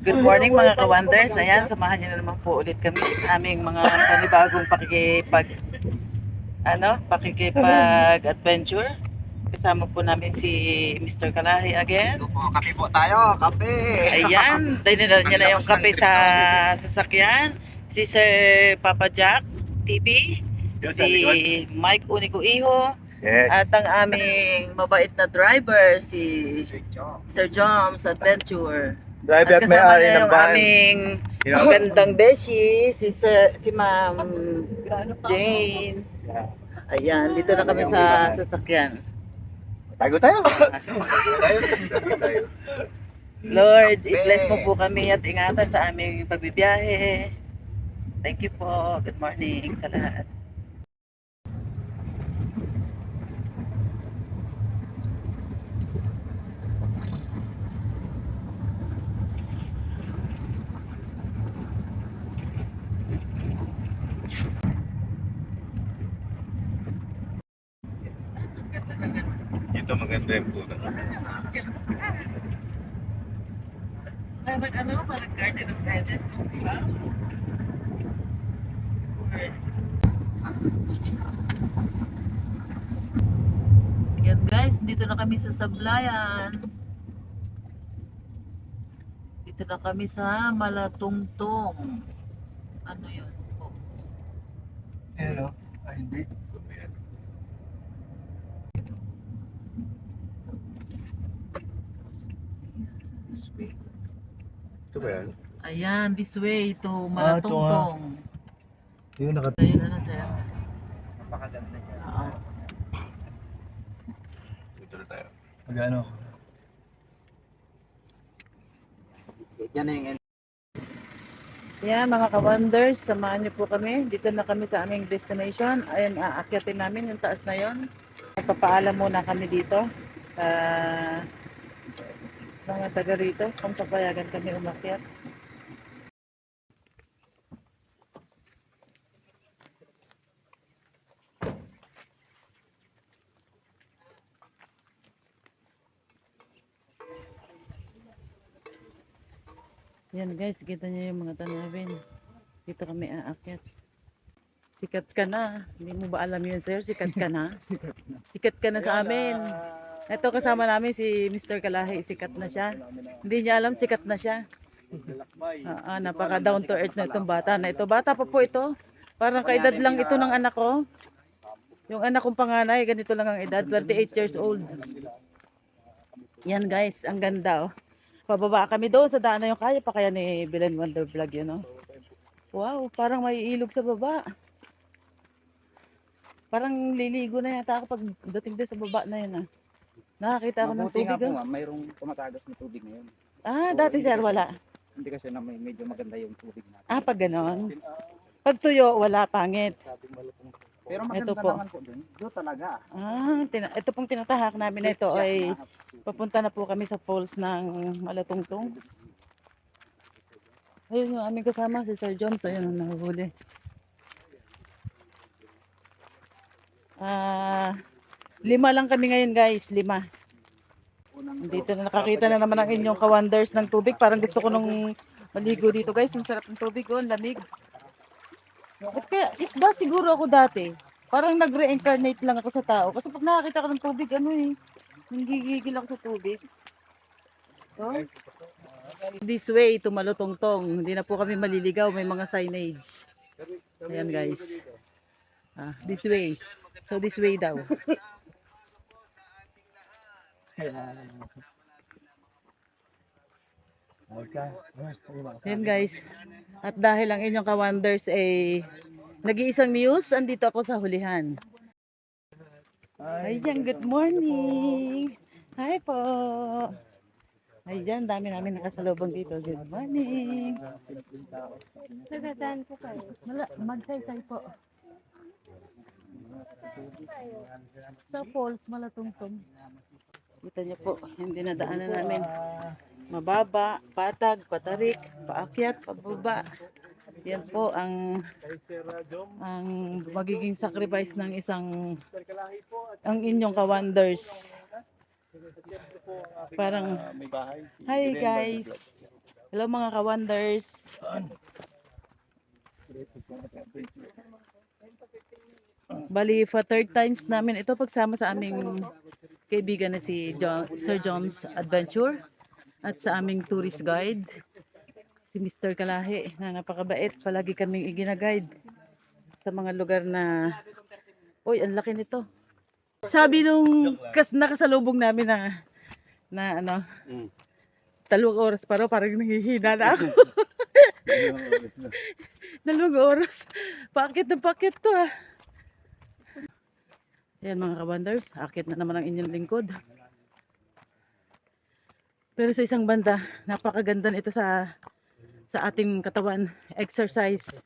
Good morning mga ka-wonders. Ayan, samahan niyo na naman po ulit kami sa aming mga panibagong pakikipag-adventure. Kasama po namin si Mr. Kalahi again. Ito po, kape po tayo, kape. Ayan, dinala niya na yung kape sa sasakyan. Si Sir Papa Jack TV, si Mike Unico Iho, Yes. at ang aming mabait na driver, si Sir Joms Adventure. Driver At at kasama may-ari niya ng yung van. aming magandang beshi, si Ma'am Jane. Ayan, dito na kami sa sasakyan. Tago tayo. Lord, i-bless mo po kami at ingatan sa aming pagbibiyahe. Thank you po. Good morning sa lahat. Ito maganda yung puno. Parang Garden of Eden, di ba? Yan guys, dito na kami sa Sablayan. Dito na kami sa Malatungtong. Ano yun, folks? Hello? Ay, hindi. Ito ba yan? Ayan, this way to Malatungtong. Yung Ayun na sir. Napakaganda niya. Oo. Ito na tayo. Magano? Yan na yung Yan mga ka-wonders, samahan niyo po kami. Dito na kami sa aming destination. Ayan, aakyatin namin yung taas na yon. Papaalam muna kami dito sa mga taga rito kung papayagan kami umakyat. Yan guys, kita niyo yung mga tanawin. Dito kami aakyat. Sikat ka na. Hindi mo ba alam yun, sir? Sikat ka na. Sikat ka na sa amin. Ito kasama namin si Mr. Kalahi. Sikat na siya. Hindi niya alam, sikat na siya. Napaka down to earth na itong bata na ito. Bata pa po ito. Parang kaedad lang ito ng anak ko. Yung anak kong panganay, ganito lang ang edad. 28 years old. Yan guys, ang ganda oh. Pababa kami doon sa daan na yung kaya pa kaya ni Belen Wonder Vlog yun, no? Wow, parang may ilog sa baba. Parang liligo na yata ako pag dating doon sa baba na yun, ah. Nakakita ako ng Mabuti tubig, nga po, oh. ma'am, mayroong tumatagas na tubig ngayon. Dati sir, wala. Hindi kasi na medyo maganda yung tubig natin. Pag ganon. Pag tuyo, wala, pangit. Pero Ito maganda po. naman po dun. Doon talaga. Ito pong tinatahak namin na ito ay papunta na po kami sa falls ng Malatungtong. Ayun yung aming kasama, si Sir Joms. Ayun ang nahuli. Lima lang kami ngayon guys, 5. Dito na nakakita na naman ang inyong ka-wonders ng tubig. Parang gusto ko nung maligo dito guys. Ang sarap ng tubig, oh, lamig. At kaya isda siguro ako dati. Parang nag-reincarnate lang ako sa tao. Kasi pag nakakita ko ng tubig, nanggigigil ako sa tubig. Oh. This way to Malutungtong. Hindi na po kami maliligaw. May mga signage. Ayan guys. This way. So this way daw. Yan guys. At dahil ang inyong ka-wonders ay nag-iisang muse, andito ako sa hulihan. Ayan, good morning. Hi po. Ayan, dami namin nakasalubong dito. Good morning. Nagasaan po kayo? Magsaysay po. Sa falls, Malatungtong. Kita niyo po, yung dinadaanan namin. Mababa, patag, patarik, paakyat, pababa. Yan po ang magiging sacrifice ng ang inyong ka-wonders. Parang, hi guys. Hello mga ka-wonders. Bali, for third times namin ito pagsama sa aming kaibigan na si Sir John's Adventure at sa aming tourist guide, si Mr. Kalahi, na napakabait. Palagi kaming igina-guide sa mga lugar na, uy, ang laki nito. Sabi nung nakasalubong namin na ano, 2 oras pa raw, parang nangihina na ako. 2 oras. Pakit na pakit to ah. Ayan mga ka-wonders, akit na naman ang inyong lingkod. Pero sa isang banda, napakaganda nito sa ating katawan. Exercise,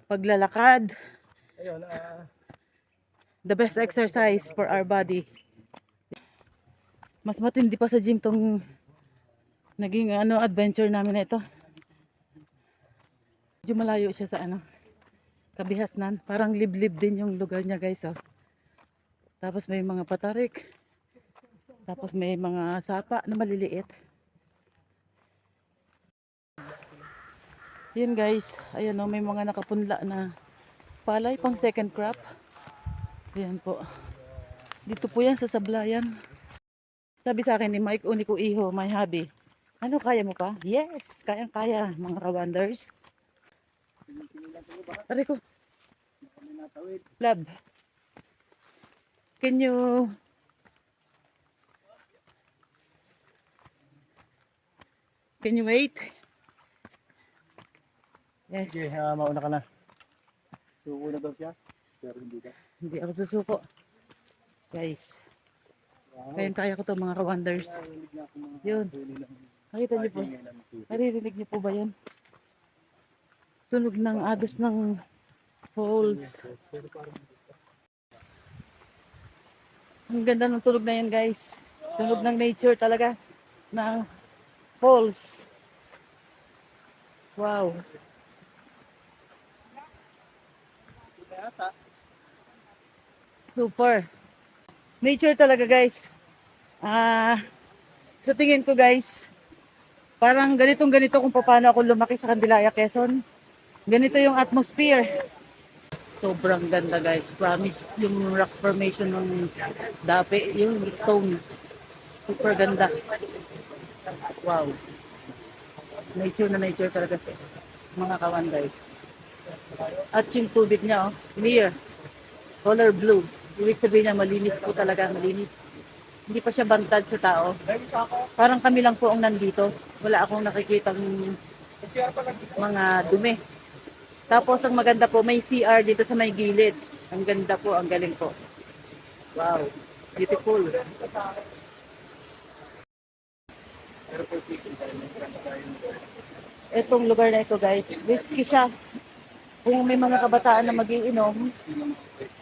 paglalakad. The best exercise for our body. Mas matindi pa sa gym tong naging adventure namin na ito. Medyo malayo siya sa Kabihasnan. Parang liblib din yung lugar niya guys. Oh. Tapos may mga patarik. Tapos may mga sapa na maliliit. Yan guys. Ayan may mga nakapunla na palay pang second crop. Ayan po. Dito po yan sa Sablayan. Sabi sa akin ni Mike Unico Iho, my hobby. Ano, kaya mo pa? Yes, kayang-kaya mga ka-wonders. Aray ko. Lab. Can you wait? Yes. Sige, mauna ka na. Suko na daw siya. Pero hindi ka. Hindi ako susuko. Guys. Kaya ko to mga ka-wonders. Yun. Nakita niyo po. Naririnig niyo po ba yan? Tunog ng agos ng falls. Ang ganda ng tunog na yan guys. Tunog ng nature talaga. Ng falls. Wow. Super. Nature talaga guys. Sa tingin ko guys, parang ganito kung paano ako lumaki sa Candelaria, Quezon. Ganito yung atmosphere. Sobrang ganda guys. Promise yung rock formation ng dapi, yung stone. Super ganda. Wow. Nature na nature talaga siya. Mga kawan guys. At yung tubig niya clear. Color blue. Ibig sabihin niya malinis po talaga, malinis. Hindi pa siya bantad sa tao. Parang kami lang po ang nandito. Wala akong nakikitang mga dumi. Tapos ang maganda po, may CR dito sa may gilid. Ang ganda po, ang galing po. Wow, beautiful. Itong lugar na ito guys, risky siya. Kung may mga kabataan na magiinom,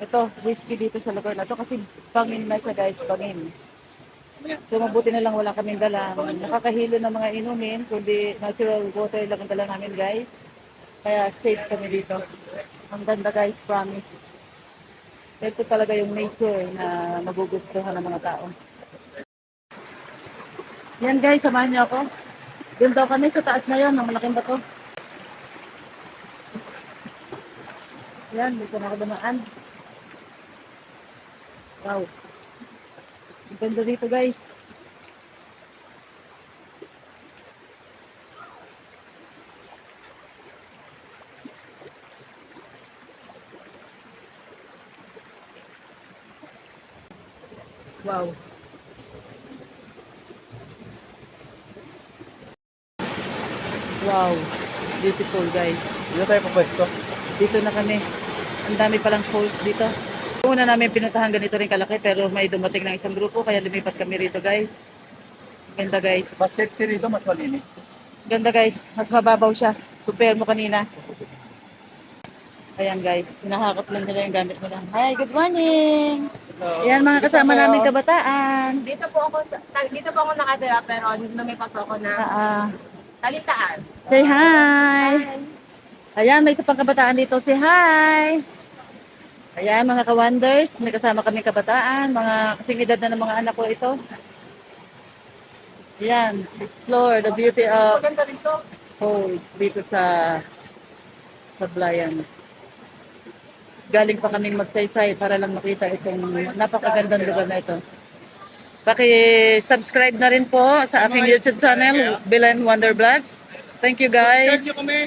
ito, risky dito sa lugar na ito kasi bangin na siya guys, bangin. So mabuti na lang wala kaming dalang nakakahilo ng mga inumin, kundi natural water lang ang dala namin guys. Kaya safe kami dito. Ang ganda guys, promise. Ito talaga yung nature na magugustuhan ng mga tao. Yan guys, samahan niyo ako. Doon daw kami sa taas na yon, ng malaking bato. Yan, dito na ako dumaan. Wow. Ang ganda dito guys. Wow. Wow. Beautiful guys. Dito tayo pupwesto. Dito na kami. Ang dami palang falls dito. Una namin pinuntahan ganito rin kalaki pero may dumating ng isang grupo kaya lumipat kami rito guys. Ganda guys. Mas safety rito, mas malinis. Ganda guys. Mas mababaw siya. Compare mo kanina. Ayan guys. Pinahakot lang nila yung gamit nila. Hi, good morning. Ayan mga kasama namin kabataan. Dito po ako nakatira pero lumipat po ako na Talitaan. Say hi. Ayan, may isa pang kabataan dito. Say hi. Ayan, mga ka-wonders. May kasama kami kabataan. Mga kasing edad na ng mga anak ko ito. Yan, explore the beauty of falls dito sa Blayan. Galing pa kaming magsaysay para lang makita itong napakagandang lugar na ito. Paki-subscribe na rin po sa aking YouTube channel, Bilan Wonder Vlogs. Thank you guys.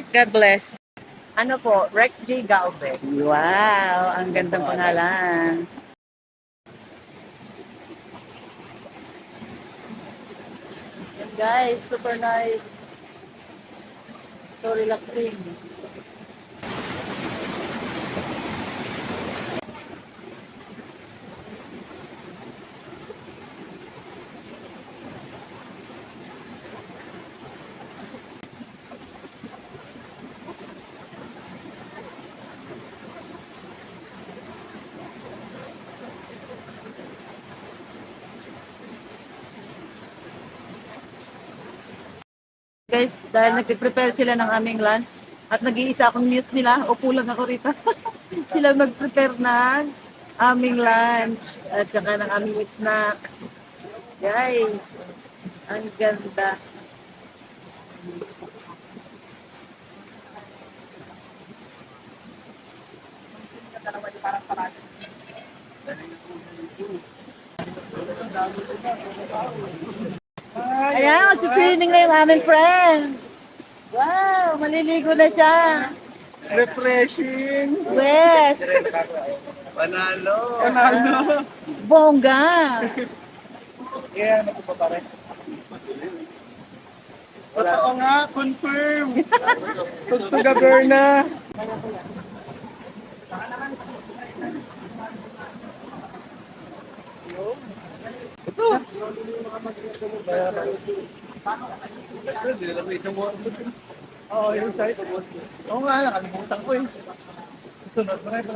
God bless. Ano po, Rex J. Galvez. Wow, ang gandang pangalan. Yan guys, super nice. So relaxing. Guys, dahil nag-prepare sila ng aming lunch at nag-iisa akong news nila, upo lang ako rito. Sila mag-prepare ng aming lunch at saka ng aming snack. Guys, ang ganda. Ayan, magsiswimming na yung aming friend. Wow, maliligo na siya. Refreshing! Yes, Panalo! Panalo! bongga. Yeah, nakuha pa rin. Totoo nga, confirm! Tugtugaber na! Ito! Hindi nila may isang mo. Oo, yung site. Oo nga, nakalimutan ko eh. Sunod mo na ito.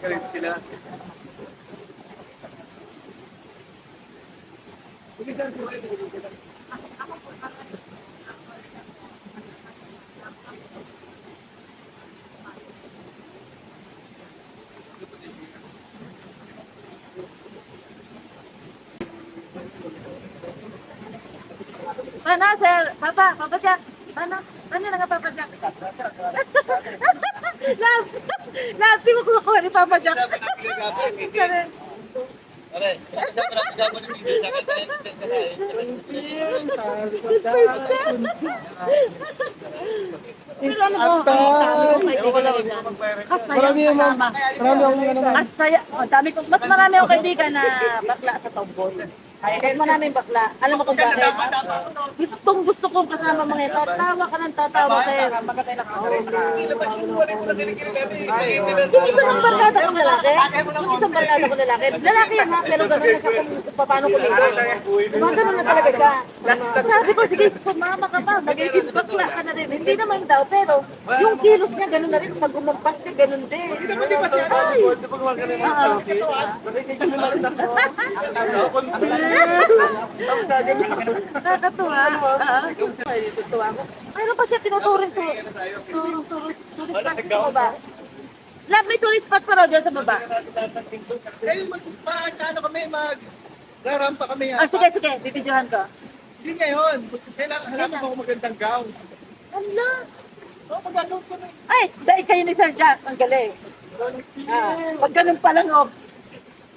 Galit sila. Mana, sir? Papa Jack. Mana? Ano nga Papa Jack? Lati mo kumukuha ni Papa Jack. Ganun. Pero ano mo, Marami yung kasama. marami akong ano. Masaya. Dami ko, mas marami akong kaibigan na bakla sa tomboy. Mas maraming bakla. Alam mo kung bakit? Gusto kong kasama mga ito. Tawa ka ng tatawa sir. Yung isang barkada ko lalaki. Yung isang barkada ko lalaki. Lalaki yan ha, pero gano'n na siya kung gusto pa paano kumigo. Gano'n na talaga siya. Sabi ko, sige, sumama ka pa. Magiging bakla ka na rin. Hindi naman daw, pero yung kilos niya gano'n na rin. Pag umampas ka, gano'n din. Ay! Nakakatuwa. Tutuwa ko. Mayroon pa siya tinuturing tourist spot sa baba. Love, may tourist spot pa raw dyan sa baba. Kayo mag-spa, ano kami rampa kami ha. Sige, bibidyohan ko. Hindi ngayon. Kailangan hanapin mo magandang gown. Ala. Oo, magagawin ko na. Ay, dahil kayo ni Sir Jack. Ang galing. Pag ganun pa lang, oh.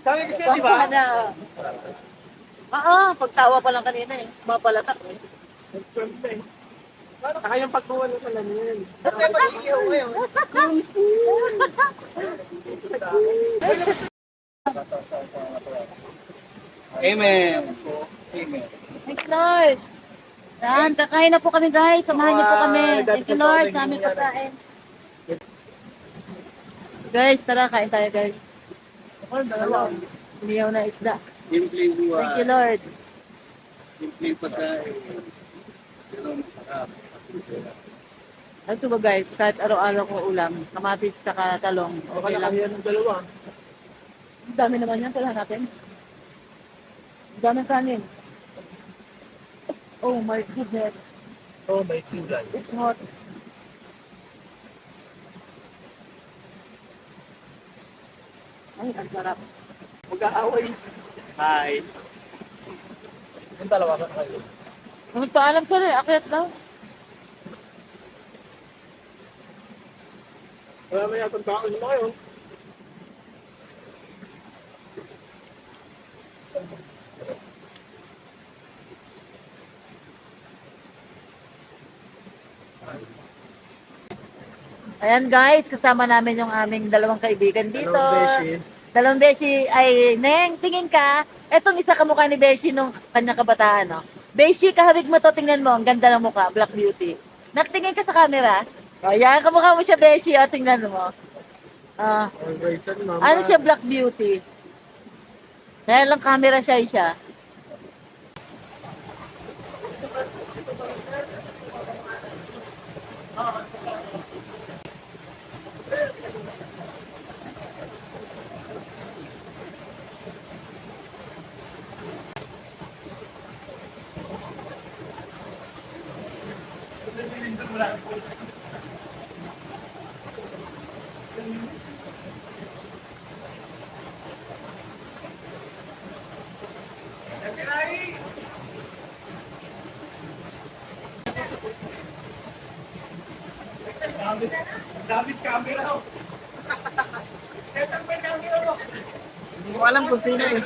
Sabi kasi, di ba? Pagtawa pa lang kanina eh. Mapalatak eh. Saka yung pagkuha ng salamin. Ba't tayo mag-iiyaw ngayon? Amen. Amen. Thank you, Lord. Yan, kakain na po kami guys. Samahan niyo po kami. Thank you, Lord, sa aming pagkain. Guys, tara, kain tayo guys. Umiyaw na isda. Simpleng buwan. Thank you, Lord. Simpleng pagkain. Pero masarap. Ito ba guys, kahit araw-araw ko ulam, kamatis saka talong, okay lang. Yan ng dalawa. Ang dami naman yan, tala natin. Ang dami kanin. Oh my goodness, Oh, may kulay. it's hot. Ay, ang sarap. Mag-aaway. Hi. Yung dalawa ka kayo. Magpaalam ka rin, akyat daw. Wala na yata tao nyo kayo. Ayan guys, kasama namin yung aming dalawang kaibigan dito. Beshi. Dalawang Beshi ay, Neng, tingin ka. Etong isa kamukha ni Beshi nung kanyang kabataan, no? Beshi, kahawig mo to, tingnan mo. Ang ganda ng mukha, Black Beauty. Nakatingin ka sa camera. Ayan, kamukha mo siya, Beshi. O, tingnan mo. Ah, ano siya, Black Beauty? Kaya lang camera siya. David camera. Hindi ko alam kung sino eh.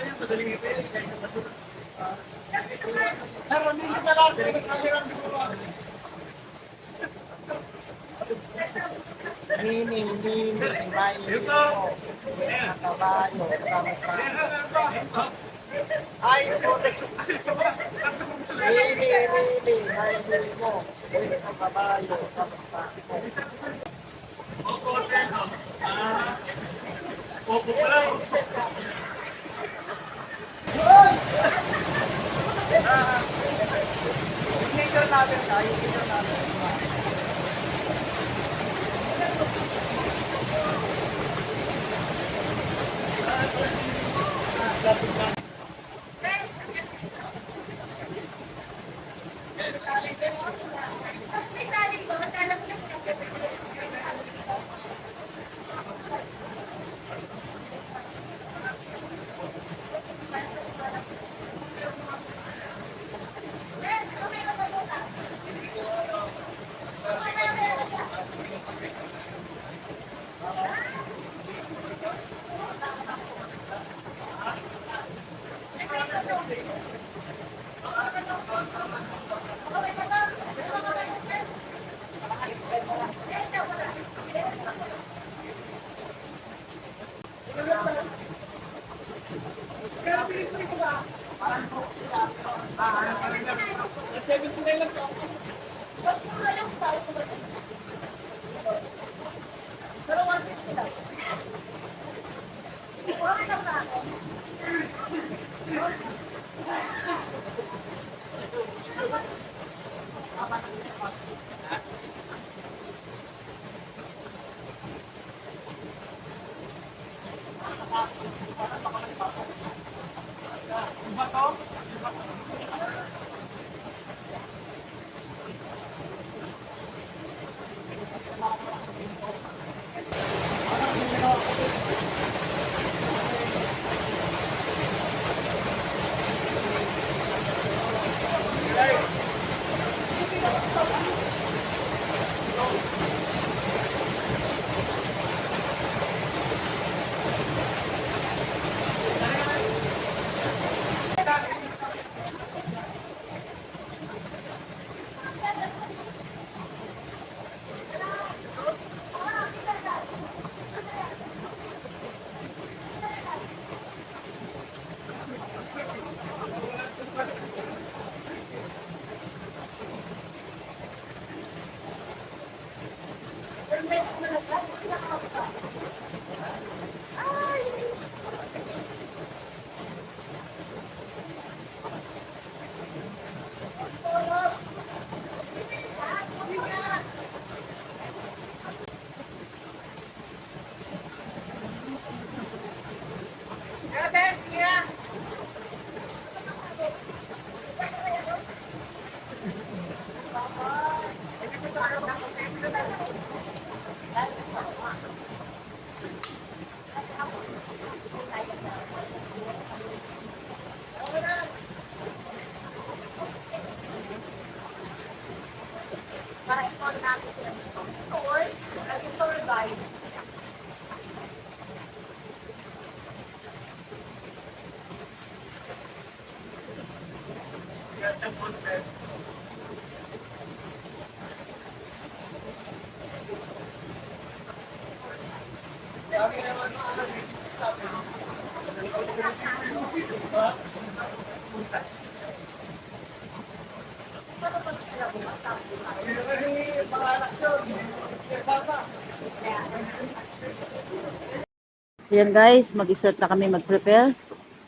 Yan guys, mag-start na kami mag-prepare.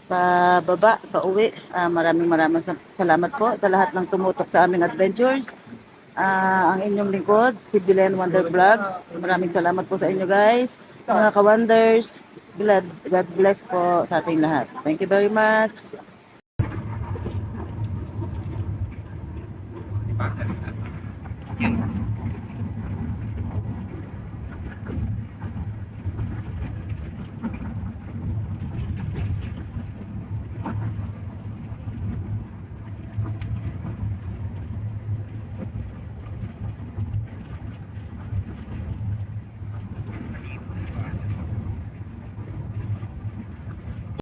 Pababa, pauwi. Maraming salamat po sa lahat ng tumutok sa aming adventures. Ang inyong lingkod, si Belen Wonder Vlogs. Maraming salamat po sa inyo guys. Mga ka-wonders, God bless po sa ating lahat. Thank you very much.